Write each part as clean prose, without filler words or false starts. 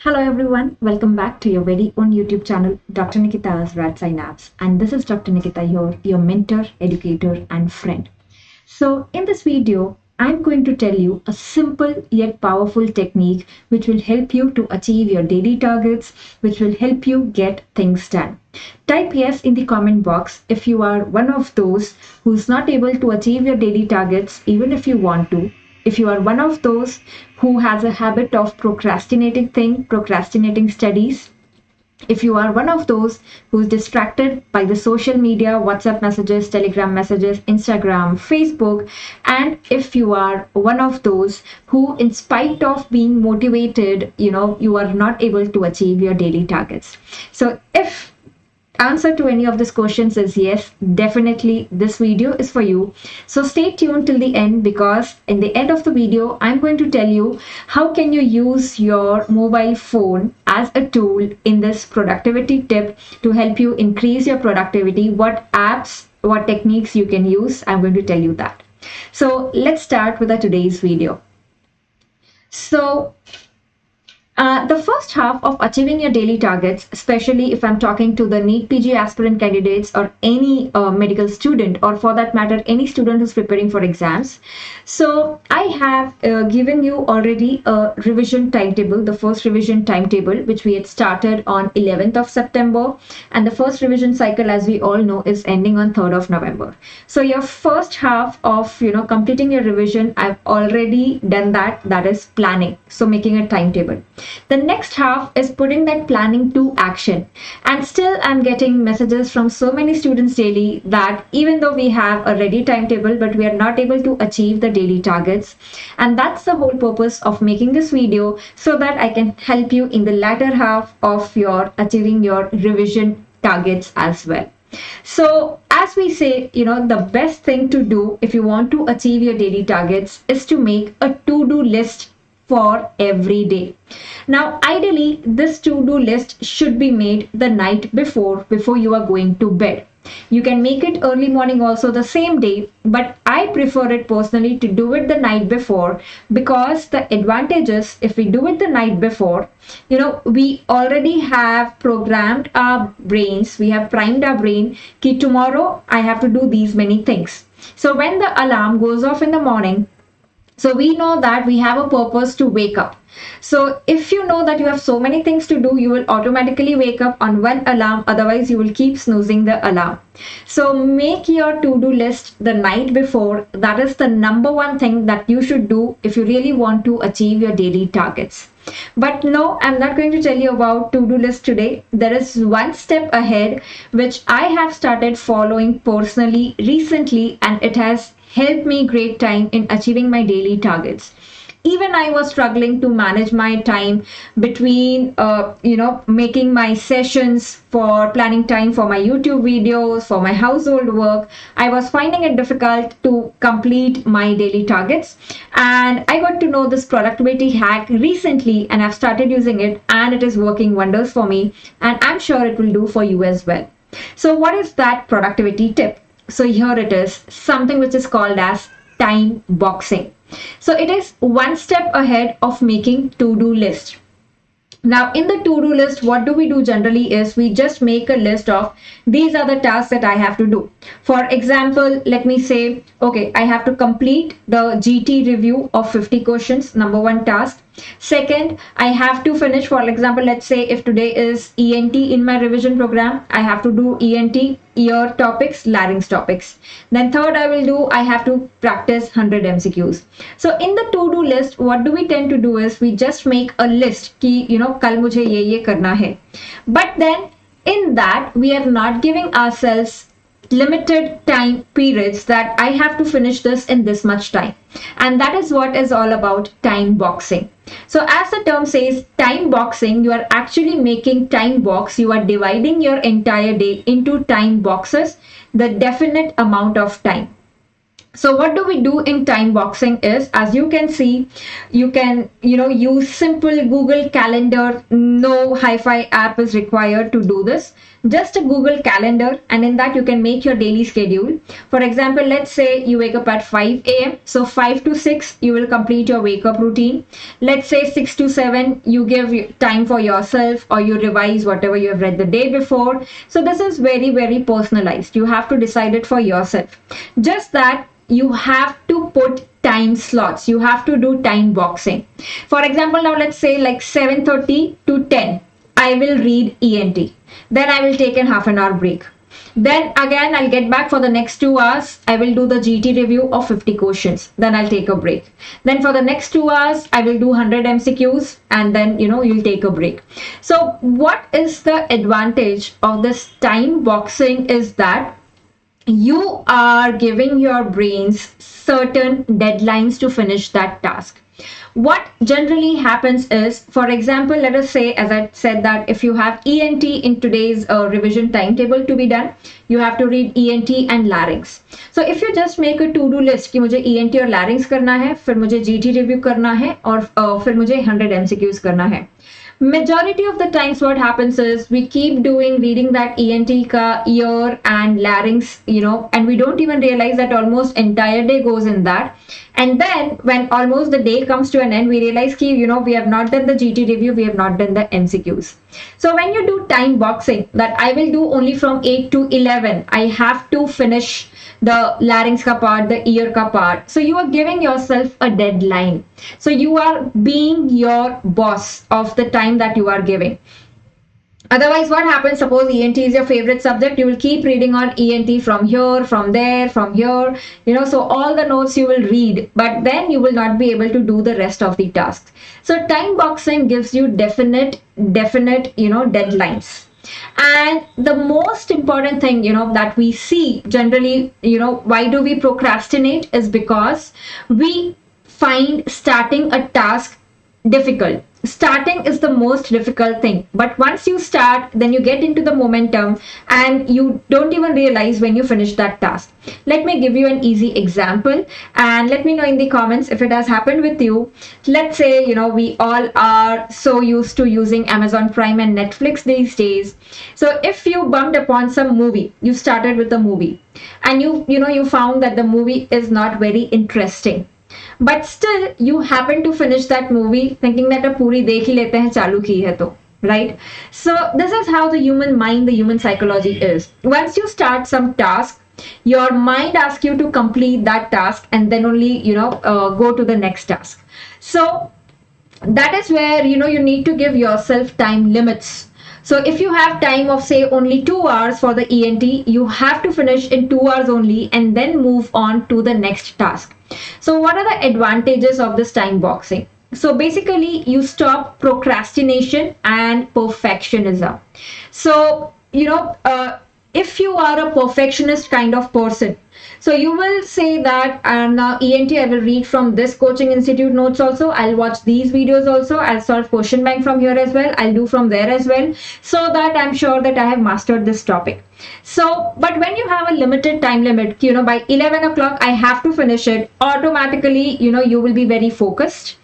Hello everyone, welcome back to your very own YouTube channel, Dr. Nikita's Radsynapse. And this is Dr. Nikita here, your mentor, educator, and friend. So in this video, I'm going to tell you a simple yet powerful technique which will help you to achieve your daily targets, which will help you get things done. Type yes in the comment box if you are one of those who's not able to achieve your daily targets even if you want to. If you are one of those who has a habit of procrastinating studies, if you are one of those who's distracted by the social media, WhatsApp messages, Telegram messages, Instagram, Facebook, and if you are one of those who, in spite of being motivated, you are not able to achieve your daily targets. So if answer to any of these questions is yes, definitely this video is for you. So stay tuned till the end, because in the end of the video I'm going to tell you how can you use your mobile phone as a tool in this productivity tip to help you increase your productivity. What apps, what techniques you can use, I'm going to tell you that. So let's start with today's video. So the first half of achieving your daily targets, especially if I'm talking to the NEET PG aspirant candidates or any medical student, or for that matter, any student who's preparing for exams. So I have given you already a revision timetable, the first revision timetable, which we had started on 11th of September. And the first revision cycle, as we all know, is ending on 3rd of November. So your first half of, completing your revision, I've already done that. That is planning. So making a timetable. The next half is putting that planning to action. And still I'm getting messages from so many students daily that even though we have a ready timetable, but we are not able to achieve the daily targets. And that's the whole purpose of making this video, so that I can help you in the latter half of your achieving your revision targets as well. So as we say, the best thing to do if you want to achieve your daily targets is to make a to-do list for every day. Now, ideally, this to-do list should be made the night before you are going to bed. You can make it early morning also the same day, but I prefer it personally to do it the night before, because the advantages, if we do it the night before, we already have programmed our brains, we have primed our brain, ki tomorrow I have to do these many things. So when the alarm goes off in the morning, so we know that we have a purpose to wake up. So if you know that you have so many things to do, you will automatically wake up on one alarm. Otherwise, you will keep snoozing the alarm. So make your to-do list the night before. That is the number one thing that you should do if you really want to achieve your daily targets. But no, I'm not going to tell you about to-do list today. There is one step ahead, which I have started following personally recently, and it has helped me great time in achieving my daily targets. Even I was struggling to manage my time between, making my sessions, for planning time for my YouTube videos, for my household work. I was finding it difficult to complete my daily targets. And I got to know this productivity hack recently, and I've started using it, and it is working wonders for me. And I'm sure it will do for you as well. So what is that productivity tip? So here it is, something which is called as time boxing. So it is one step ahead of making to-do list. Now in the to-do list, what do we do generally is we just make a list of these are the tasks that I have to do. For example, let me say, okay, I have to complete the GT review of 50 questions, number one task. Second, I have to finish, for example, let's say if today is ENT in my revision program, I have to do ENT, ear topics, larynx topics. Then third, I have to practice 100 MCQs. So in the to-do list, what do we tend to do is we just make a list ki, kal mujhe ye karna hai. But then in that, we are not giving ourselves limited time periods that I have to finish this in this much time. And that is what is all about time boxing. So as the term says, time boxing, you are actually making time box. You are dividing your entire day into time boxes, the definite amount of time. So what do we do in time boxing is, as you can see, you can, use simple Google Calendar. No hi-fi app is required to do this. Just a Google Calendar, and in that you can make your daily schedule. For example, let's say you wake up at 5 a.m. So 5 to 6 you will complete your wake up routine. Let's say 6 to 7 you give time for yourself, or you revise whatever you have read the day before. So this is very, very personalized. You have to decide it for yourself. Just that you have to put time slots. You have to do time boxing. For example, now let's say like 7:30 to 10 I will read ENT. Then I will take a half an hour break. Then again I'll get back for the next 2 hours. I will do the GT review of 50 questions. Then I'll take a break. Then for the next 2 hours I will do 100 MCQs, and then you'll take a break. So what is the advantage of this time boxing is that you are giving your brains certain deadlines to finish that task. What generally happens is, for example, let us say, as I said, that if you have ENT in today's revision timetable to be done, you have to read ENT and larynx. So if you just make a to-do list कि मुझे ENT और larynx करना है, फिर मुझे GT review करना है, और फिर मुझे 100 MCQs करना है. Majority of the times what happens is we keep reading that ENT ka ear and larynx, and we don't even realize that almost entire day goes in that. And then when almost the day comes to an end, we realize we have not done the GT review, we have not done the MCQs. So when you do time boxing, that I will do only from 8 to 11, I have to finish the larynx ka part, the ear ka part. So you are giving yourself a deadline. So you are being your boss of the time that you are giving. Otherwise, what happens? Suppose ENT is your favorite subject, you will keep reading on ENT from here, from there, from here, so all the notes you will read, but then you will not be able to do the rest of the tasks. So time boxing gives you definite, deadlines. And the most important thing, that we see generally, why do we procrastinate is because we find starting a task difficult. Starting is the most difficult thing, but once you start, then you get into the momentum and you don't even realize when you finish that task. Let me give you an easy example, and let me know in the comments if it has happened with you. Let's say, we all are so used to using Amazon Prime and Netflix these days. So if you bumped upon some movie, you started with the movie, and you found that the movie is not very interesting, but still you happen to finish that movie thinking that a puri dekh hi lete hain chalu ki hai to, right? So this is how the human mind, the human psychology is. Once you start some task, your mind asks you to complete that task, and then only go to the next task. So that is where you need to give yourself time limits. So if you have time of say only 2 hours for the ENT, you have to finish in 2 hours only, and then move on to the next task. So what are the advantages of this time boxing? So basically you stop procrastination and perfectionism. So if you are a perfectionist kind of person, so you will say that, and ENT I will read from this coaching institute notes also, I'll watch these videos also, I'll solve question bank from here as well, I'll do from there as well, so that I'm sure that I have mastered this topic. So but when you have a limited time limit, by 11 o'clock I have to finish it, automatically you will be very focused,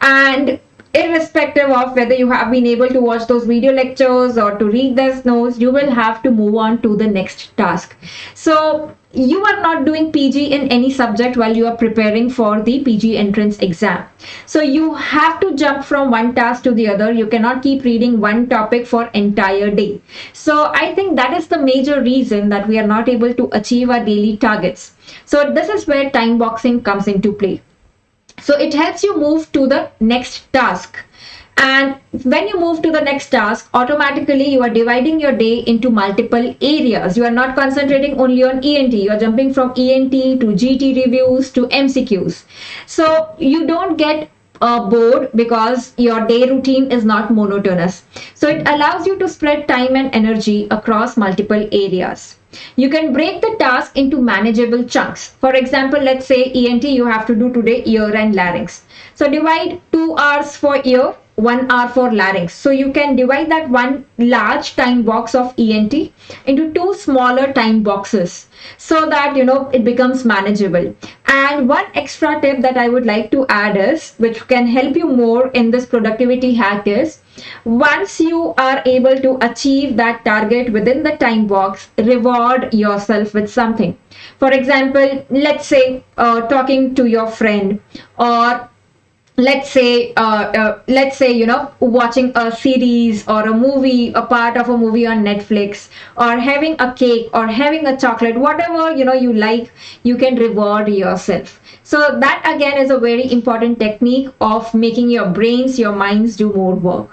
and irrespective of whether you have been able to watch those video lectures or to read those notes, you will have to move on to the next task. So you are not doing PG in any subject while you are preparing for the PG entrance exam. So you have to jump from one task to the other. You cannot keep reading one topic for entire day. So I think that is the major reason that we are not able to achieve our daily targets. So this is where time boxing comes into play. So it helps you move to the next task. And when you move to the next task, automatically you are dividing your day into multiple areas. You are not concentrating only on ENT. You are jumping from ENT to GT reviews to MCQs. So you don't get bored because your day routine is not monotonous. So it allows you to spread time and energy across multiple areas. You can break the task into manageable chunks. For example, let's say ENT you have to do today ear and larynx. So divide 2 hours for ear, 1 hour for larynx. So you can divide that one large time box of ENT into two smaller time boxes so that it becomes manageable. And one extra tip that I would like to add is, which can help you more in this productivity hack, is once you are able to achieve that target within the time box, reward yourself with something. For example, let's say talking to your friend, or let's say watching a series or a movie, a part of a movie on Netflix, or having a cake or having a chocolate, whatever you like, you can reward yourself. So that again is a very important technique of making your brains, your minds do more work.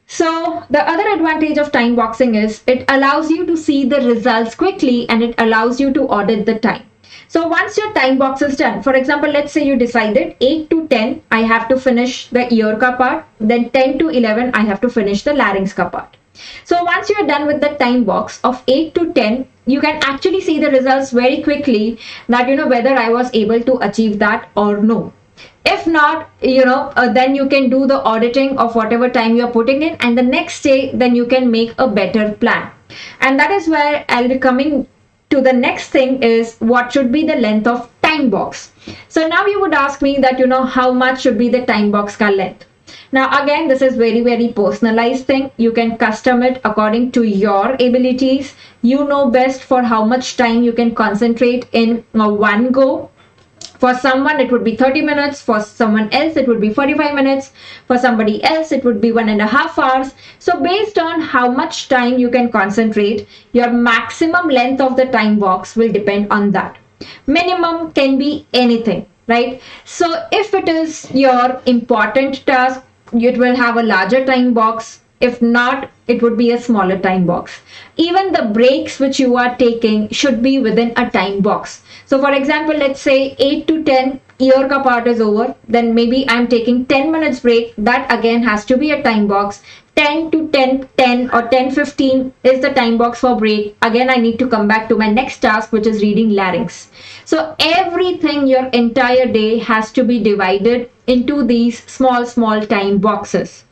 So the other advantage of time boxing is it allows you to see the results quickly, and it allows you to audit the time. So once your time box is done, for example, let's say you decided 8 to 10, I have to finish the ear ka part, then 10 to 11, I have to finish the larynx ka part. So once you're done with the time box of 8 to 10, you can actually see the results very quickly, that whether I was able to achieve that or no. If not, then you can do the auditing of whatever time you're putting in, and the next day, then you can make a better plan. And that is where I'll be coming to the next thing, is what should be the length of time box. So now you would ask me that, how much should be the time box ka length? Now again, this is very, very personalized thing. You can custom it according to your abilities. You know best for how much time you can concentrate in one go. For someone, it would be 30 minutes. For someone else, it would be 45 minutes. For somebody else, it would be 1.5 hours. So based on how much time you can concentrate, your maximum length of the time box will depend on that. Minimum can be anything, right? So if it is your important task, it will have a larger time box. If not, it would be a smaller time box. Even the breaks which you are taking should be within a time box. So for example, let's say 8 to 10 ear ka part is over, then maybe I'm taking 10 minutes break. That again has to be a time box. 10 to 10 or 10:15 is the time box for break. Again, I need to come back to my next task, which is reading larynx. So everything, your entire day has to be divided into these small time boxes.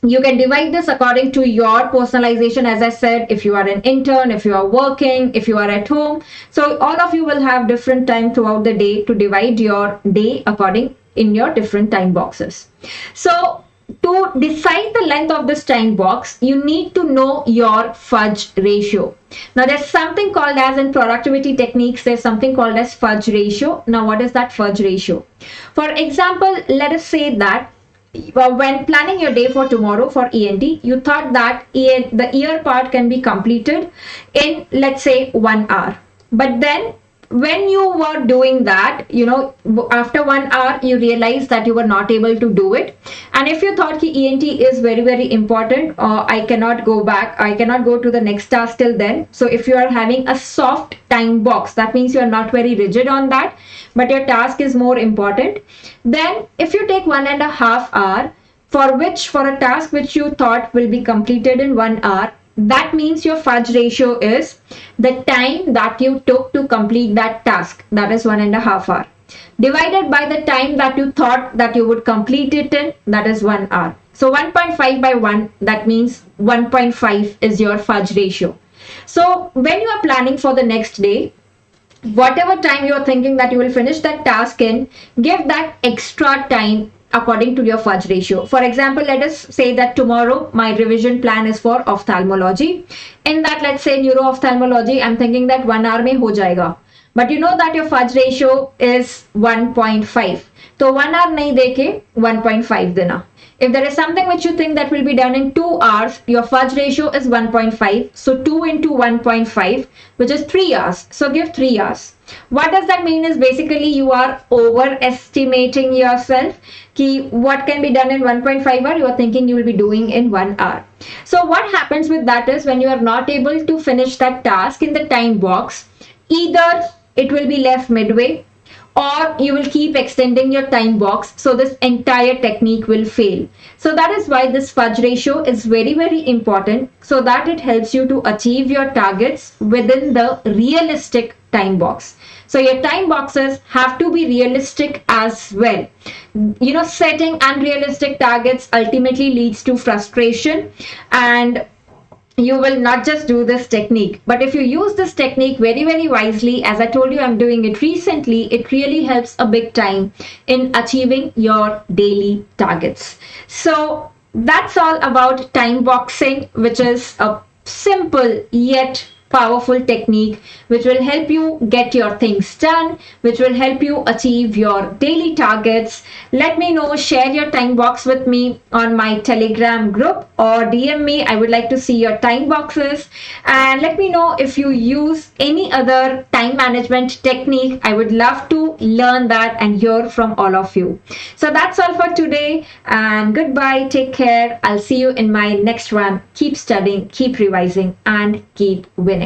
You can divide this according to your personalization. As I said, if you are an intern, if you are working, if you are at home, so all of you will have different time throughout the day to divide your day according in your different time boxes. So to decide the length of this time box, you need to know your fudge ratio. Now there's something called, as in productivity techniques, there's something called as fudge ratio. Now what is that fudge ratio? For example, let us say that when planning your day for tomorrow for ENT, you thought that the ear part can be completed in, let's say, 1 hour. But then when you were doing that, after 1 hour, you realized that you were not able to do it. And if you thought ki ENT is very, very important, I cannot go back, I cannot go to the next task till then. So if you are having a soft time box, that means you are not very rigid on that, but your task is more important. Then if you take 1.5 hour for a task which you thought will be completed in 1 hour, that means your fudge ratio is the time that you took to complete that task, that is 1.5 hour, divided by the time that you thought that you would complete it in, that is 1 hour. So 1.5 by 1, that means 1.5 is your fudge ratio. So when you are planning for the next day, whatever time you are thinking that you will finish that task in, give that extra time according to your fudge ratio. For example, let us say that tomorrow my revision plan is for ophthalmology. In that, let's say neuro-ophthalmology, I'm thinking that 1 hour mein ho jayega. But you know that your fudge ratio is 1.5. So 1 hour nahi deke 1.5 dena. If there is something which you think that will be done in 2 hours, your fudge ratio is 1.5. So 2 into 1.5, which is 3 hours. So give 3 hours. What does that mean is basically you are overestimating yourself. Ki what can be done in 1.5 hour, you are thinking you will be doing in 1 hour. So what happens with that is when you are not able to finish that task in the time box, either it will be left midway, or you will keep extending your time box, so this entire technique will fail. So that is why this fudge ratio is very, very important, so that it helps you to achieve your targets within the realistic time box. So your time boxes have to be realistic as well. Setting unrealistic targets ultimately leads to frustration, and you will not just do this technique, but if you use this technique very, very wisely, as I told you, I'm doing it recently, it really helps a big time in achieving your daily targets. So that's all about time boxing, which is a simple yet powerful technique which will help you get your things done, which will help you achieve your daily targets. Let me know, share your time box with me on my Telegram group or DM me. I would like to see your time boxes, and let me know if you use any other time management technique. I would love to learn that and hear from all of you. So that's all for today, and goodbye, take care. I'll see you in my next one. Keep studying, keep revising, and keep winning.